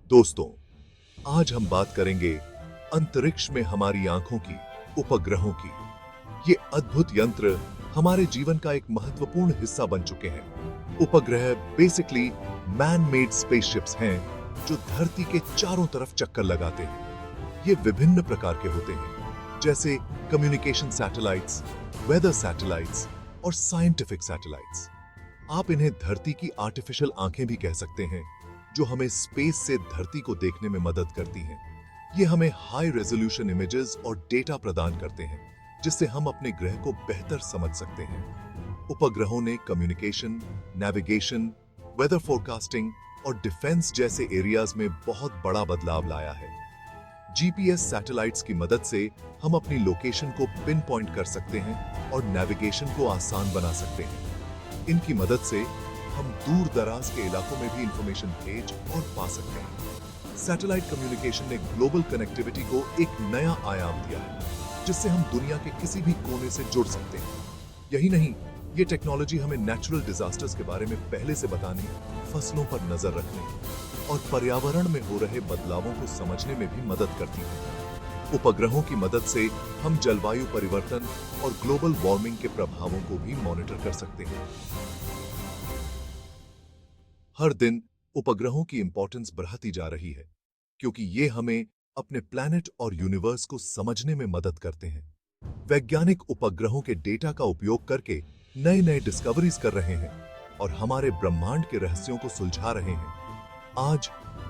दोस्तों, आज हम बात करेंगे अंतरिक्ष में हमारी आंखों की, उपग्रहों की। ये अद्भुत यंत्र हमारे जीवन का एक महत्वपूर्ण हिस्सा बन चुके हैं। उपग्रह बेसिकली मैन मेड स्पेसशिप्स हैं जो धरती के चारों तरफ चक्कर लगाते हैं। ये विभिन्न प्रकार के होते हैं, जैसे कम्युनिकेशन सैटेलाइट्स, वेदर सैटेलाइट्स और साइंटिफिक सैटेलाइट्स। आप इन्हें धरती की आर्टिफिशियल आंखें भी कह सकते हैं, जो हमें स्पेस से धरती को देखने में मदद करती हैं। ये हमें हाई रेजोल्यूशन इमेजेस और डेटा प्रदान करते हैं, जिससे हम अपने ग्रह को बेहतर समझ सकते हैं। उपग्रहों ने कम्युनिकेशन, नेविगेशन, वेदर फोरकास्टिंग और डिफेंस जैसे एरियाज में बहुत बड़ा बदलाव लाया है। जीपीएस सैटेलाइट्स की मदद से हम अपनी लोकेशन को पिन पॉइंट कर सकते हैं और नेविगेशन को आसान बना सकते हैं। इनकी मदद से हम दूर दराज के इलाकों में भी इंफॉर्मेशन भेज और पा सकते हैं। सैटेलाइट कम्युनिकेशन ने ग्लोबल कनेक्टिविटी को एक नया आयाम दिया है, जिससे हम दुनिया के किसी भी कोने से जुड़ सकते हैं। यही नहीं, ये टेक्नोलॉजी हमें नेचुरल डिजास्टर्स के बारे में पहले से बताने, फसलों पर नजर रखने और पर्यावरण में हो रहे बदलावों को समझने में भी मदद करती है। उपग्रहों की मदद से हम जलवायु परिवर्तन और ग्लोबल वार्मिंग के प्रभावों को भी मॉनिटर कर सकते हैं। हर दिन उपग्रहों की इंपॉर्टेंस बढ़ती जा रही है, क्योंकि ये हमें अपने प्लैनेट और यूनिवर्स को समझने में मदद करते हैं। वैज्ञानिक उपग्रहों के डेटा का उपयोग करके नए नए डिस्कवरीज कर रहे हैं और हमारे ब्रह्मांड के रहस्यों को सुलझा रहे हैं। आज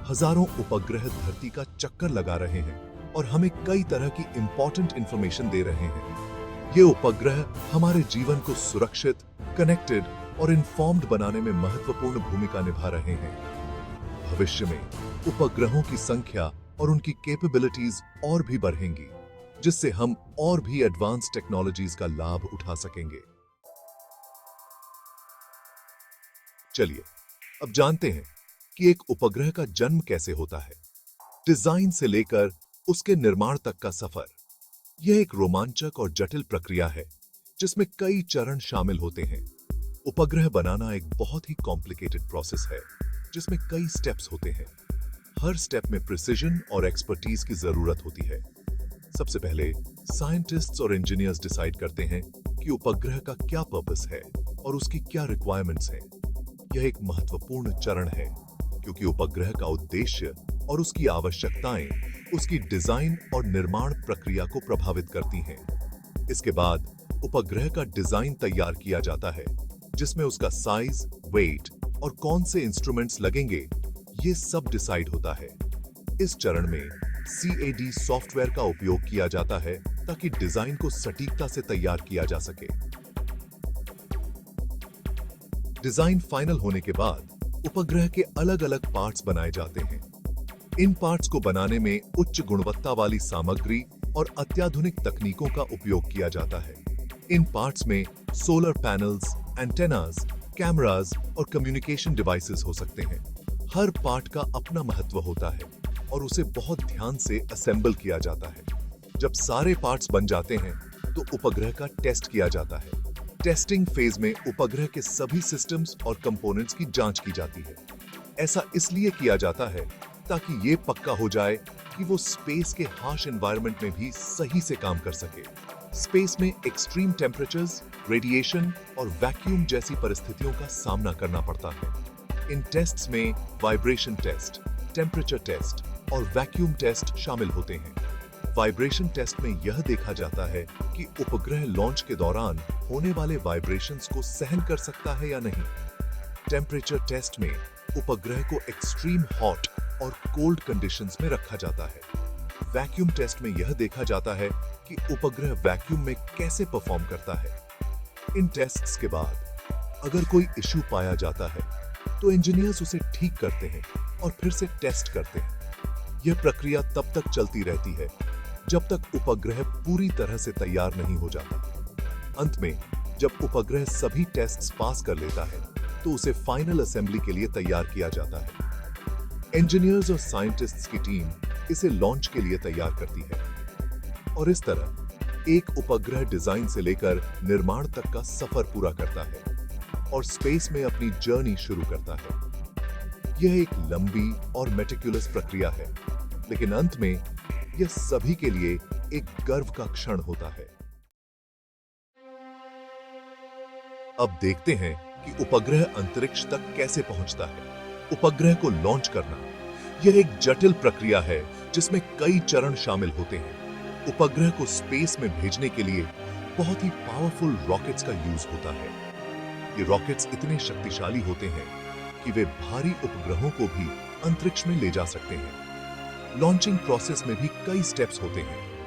हजारों उपग्रह धरती का चक्कर लगा रहे हैं और हमें कई तरह की इंपॉर्टेंट इंफॉर्मेशन दे रहे हैं। ये उपग्रह हमारे जीवन को सुरक्षित, कनेक्टेड और इन्फॉर्म्ड बनाने में महत्वपूर्ण भूमिका निभा रहे हैं। भविष्य में उपग्रहों की संख्या और उनकी कैपेबिलिटीज और भी बढ़ेंगी, जिससे हम और भी एडवांस टेक्नोलॉजीज का लाभ उठा सकेंगे। चलिए अब जानते हैं कि एक उपग्रह का जन्म कैसे होता है। डिजाइन से लेकर उसके निर्माण तक का सफर। यह एक रोमांचक और जटिल प्रक्रिया है, जिसमें कई चरण शामिल होते हैं। उपग्रह बनाना एक बहुत ही कॉम्प्लिकेटेड प्रोसेस है, जिसमें कई स्टेप्स होते हैं। हर स्टेप में प्रिसिजन और एक्सपर्टीज की जरूरत होती है। सबसे पहले साइंटिस्ट्स और इंजीनियर्स डिसाइड करते हैं कि उपग्रह का क्या पर्पस है और उसकी क्या रिक्वायरमेंट्स हैं। यह एक महत्वपूर्ण चरण है, क्योंकि उपग्रह का उद्देश्य और उसकी आवश्यकताएं उसकी डिजाइन और निर्माण प्रक्रिया को प्रभावित करती हैं। इसके बाद उपग्रह का डिजाइन तैयार किया जाता है, जिसमें उसका साइज, वेट और कौन से इंस्ट्रूमेंट्स लगेंगे, ये सब डिसाइड होता है। इस चरण में CAD सॉफ्टवेयर का उपयोग किया जाता है, ताकि डिजाइन को सटीकता से तैयार किया जा सके। डिजाइन फाइनल होने के बाद उपग्रह के अलग-अलग पार्ट्स बनाए जाते हैं। इन पार्ट्स को बनाने में उच्च गुणवत्ता वाली सामग्री और अत्याधुनिक तकनीकों का उपयोग किया जाता है। इन पार्ट्स में सोलर पैनल्स, एंटेनास, कैमरास और कम्युनिकेशन डिवाइसेस हो सकते हैं। हर पार्ट का अपना महत्व होता है और उसे बहुत ध्यान से असेंबल किया जाता है। जब सारे पार्ट्स बन जाते हैं, तो उपग्रह का टेस्ट किया जाता है। टेस्टिंग फेज में उपग्रह के सभी सिस्टम्स और कंपोनेंट्स की जांच की जाती है। ऐसा इसलिए किया जाता है ताकि ये पक्का हो जाए कि वो स्पेस के हार्श एनवायरनमेंट में भी सही से काम कर सके। स्पेस में एक्सट्रीम टेम्परेचर्स, रेडिएशन और वैक्यूम जैसी परिस्थितियों का सामना करना पड़ता है। इन टेस्ट्स में वाइब्रेशन टेस्ट, टेम्परेचर टेस्ट और वैक्यूम टेस्ट शामिल होते हैं। वाइब्रेशन टेस्ट में यह देखा जाता है कि उपग्रह लॉन्च के दौरान होने वाले वाइब्रेशंस को सहन कर सकता है या नहीं। टेम्परेचर टेस्ट में उपग्रह को एक्सट्रीम हॉट और कोल्ड कंडीशंस में रखा जाता है। वैक्यूम टेस्ट में यह देखा जाता है कि उपग्रह वैक्यूम में कैसे परफॉर्म करता है। इन टेस्ट्स के बाद अगर कोई इश्यू पाया जाता है, तो इंजीनियर्स उसे ठीक करते हैं और फिर से टेस्ट करते हैं। यह प्रक्रिया तब तक चलती रहती है जब तक उपग्रह पूरी तरह से तैयार नहीं हो जाता। अंत में जब उपग्रह सभी टेस्ट्स पास कर लेता है, तो उसे फाइनल असेंबली के लिए तैयार किया जाता है। इंजीनियर्स और साइंटिस्ट्स की टीम इसे लॉन्च के लिए तैयार करती है और इस तरह एक उपग्रह डिजाइन से लेकर निर्माण तक का सफर पूरा करता है और स्पेस में अपनी जर्नी शुरू करता है। यह एक लंबी और मेटिकुलस प्रक्रिया है, लेकिन अंत में यह सभी के लिए एक गर्व का क्षण होता है। अब देखते हैं कि उपग्रह अंतरिक्ष तक कैसे पहुंचता है। उपग्रह को लॉन्च करना यह एक जटिल प्रक्रिया है जिसमें कई चरण शामिल होते हैं। उपग्रह को स्पेस में भेजने के लिए बहुत ही पावरफुल रॉकेट्स का यूज होता है। ये रॉकेट्स इतने शक्तिशाली होते हैं कि वे भारी उपग्रहों को भी अंतरिक्ष में ले जा सकते हैं। लॉन्चिंग प्रोसेस में भी कई स्टेप्स होते हैं।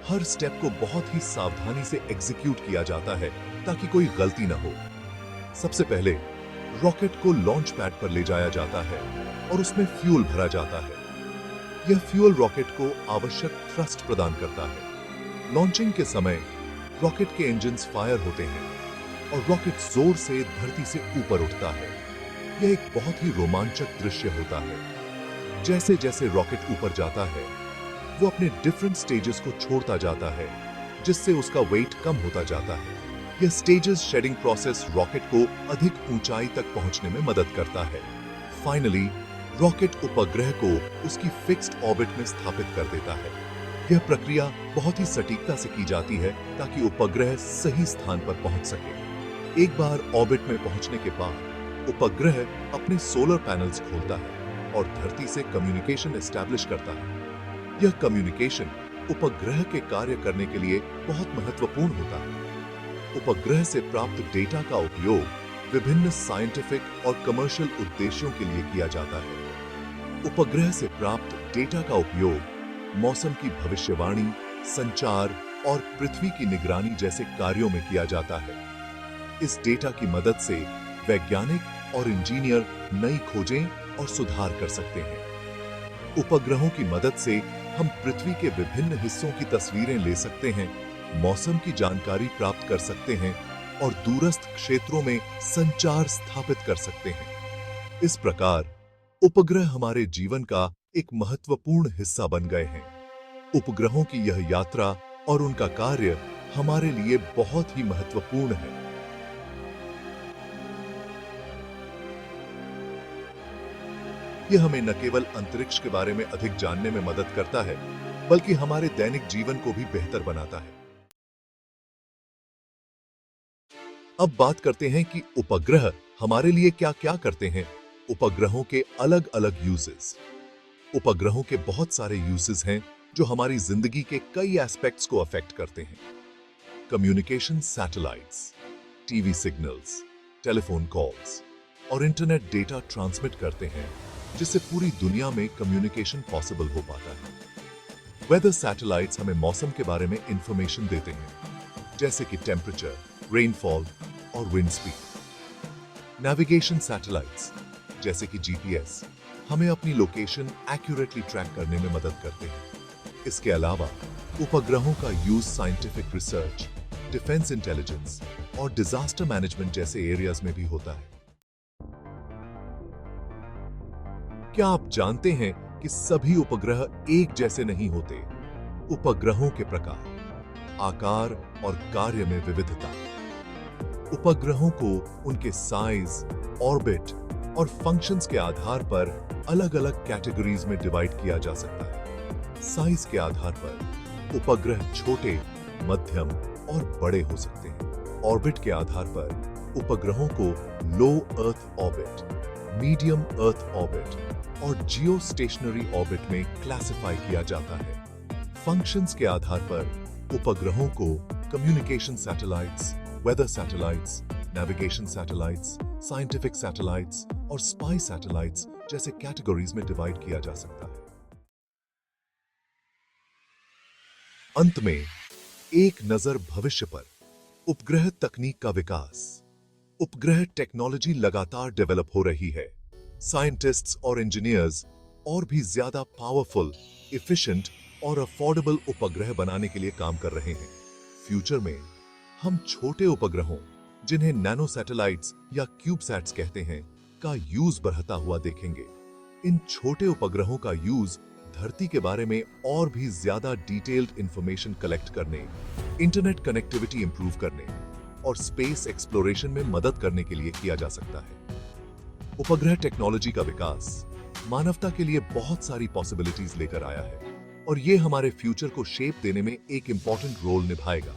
हर स्टेप को बहुत ही सावधानी से एग्जीक्यूट किया जाता है ताकि कोई गलती ना हो। सबसे पहले रॉकेट को लॉन्च पैड पर ले जाया जाता है और उसमें फ्यूल भरा जाता है। यह फ्यूल रॉकेट को आवश्यक थ्रस्ट प्रदान करता है। लॉन्चिंग के समय रॉकेट के इंजन्स फायर होते हैं और रॉकेट जोर से धरती से ऊपर उठता है। यह एक बहुत ही रोमांचक दृश्य होता है। जैसे जैसे रॉकेट ऊपर जाता है, वो अपने डिफरेंट स्टेजेस को छोड़ता जाता है, जिससे उसका वेट कम होता जाता है। यह स्टेजेस शेडिंग प्रोसेस रॉकेट को अधिक ऊंचाई तक पहुंचने में मदद करता है। फाइनली रॉकेट उपग्रह को उसकी फिक्स्ड ऑर्बिट में स्थापित कर देता है। यह प्रक्रिया बहुत ही सटीकता से की जाती है ताकि उपग्रह सही स्थान पर पहुंच सके। एक बार ऑर्बिट में पहुंचने के बाद उपग्रह अपने सोलर पैनल्स खोलता है और धरती से कम्युनिकेशन एस्टैब्लिश करता है। यह कम्युनिकेशन उपग्रह के कार्य करने के लिए बहुत महत्वपूर्ण होता है। उपग्रह से प्राप्त डेटा का उपयोग विभिन्न साइंटिफिक और कमर्शियल उद्देश्यों के लिए किया जाता है। उपग्रह से प्राप्त डेटा का उपयोग मौसम की भविष्यवाणी, संचार और पृथ्वी की निगरानी जैसे कार्यों में किया जाता है। इस डेटा की मदद से वैज्ञानिक और इंजीनियर नई खोजें और सुधार कर सकते हैं। उपग्रहों की मदद से हम पृथ्वी के विभिन्न हिस्सों की तस्वीरें ले सकते हैं, मौसम की जानकारी प्राप्त कर सकते हैं और दूरस्थ क्षेत्रों में संचार स्थापित कर सकते हैं। इस प्रकार उपग्रह हमारे जीवन का एक महत्वपूर्ण हिस्सा बन गए हैं। उपग्रहों की यह यात्रा और उनका कार्य हमारे लिए बहुत ही महत्वपूर्ण है। यह हमें न केवल अंतरिक्ष के बारे में अधिक जानने में मदद करता है, बल्कि हमारे दैनिक जीवन को भी बेहतर बनाता है। अब बात करते हैं कि उपग्रह हमारे लिए क्या-क्या करते हैं। उपग्रहों के अलग-अलग यूजेस। उपग्रहों के बहुत सारे यूजेस हैं जो हमारी जिंदगी के कई एस्पेक्ट्स को अफेक्ट करते हैं। Communication satellites, TV signals, telephone calls और इंटरनेट डेटा ट्रांसमिट करते हैं, जिससे पूरी दुनिया में कम्युनिकेशन पॉसिबल हो पाता है। वेदर सैटेलाइट्स हमें मौसम के बारे में इंफॉर्मेशन देते हैं, जैसे कि टेम्परेचर, रेनफॉल और विंड स्पीड। नेविगेशन सैटेलाइट्स जैसे कि जीपीएस हमें अपनी लोकेशन एक्यूरेटली ट्रैक करने में मदद करते हैं। इसके अलावा उपग्रहों का use scientific research, defence intelligence और डिजास्टर मैनेजमेंट जैसे एरियाज में भी होता है। क्या आप जानते हैं कि सभी उपग्रह एक जैसे नहीं होते? उपग्रहों के प्रकार, आकार और कार्य में विविधता। उपग्रहों को उनके साइज, ऑर्बिट और फंक्शंस के आधार पर अलग-अलग कैटेगरीज में डिवाइड किया जा सकता है। साइज के आधार पर उपग्रह छोटे, मध्यम और बड़े हो सकते हैं। ऑर्बिट के आधार पर उपग्रहों को low earth orbit, medium earth orbit और जियो स्टेशनरी ऑर्बिट में क्लासिफाई किया जाता है। फंक्शंस के आधार पर उपग्रहों को communication satellites, weather satellites, navigation satellites, scientific satellites और स्पाई सैटेलाइट्स जैसे कैटेगरीज में डिवाइड किया जा सकता है। अंत में एक नजर भविष्य पर। उपग्रह तकनीक का विकास। उपग्रह टेक्नोलॉजी लगातार डेवलप हो रही है। साइंटिस्ट्स और इंजीनियर्स और भी ज्यादा पावरफुल, एफिशिएंट और अफोर्डेबल उपग्रह बनाने के लिए काम कर रहे हैं। फ्यूचर में हम छोटे उपग्रहों, जिन्हें नैनो सैटेलाइट्स या क्यूबसैट्स कहते हैं, का यूज बढ़ता हुआ देखेंगे। इन छोटे उपग्रहों का यूज धरती के बारे में और भी ज्यादा डिटेल्ड इंफॉर्मेशन कलेक्ट करने, इंटरनेट कनेक्टिविटी इंप्रूव करने और स्पेस एक्सप्लोरेशन में मदद करने के लिए किया जा सकता है। उपग्रह टेक्नोलॉजी का विकास मानवता के लिए बहुत सारी पॉसिबिलिटीज लेकर आया है और ये हमारे फ्यूचर को शेप देने में एक इंपॉर्टेंट रोल निभाएगा।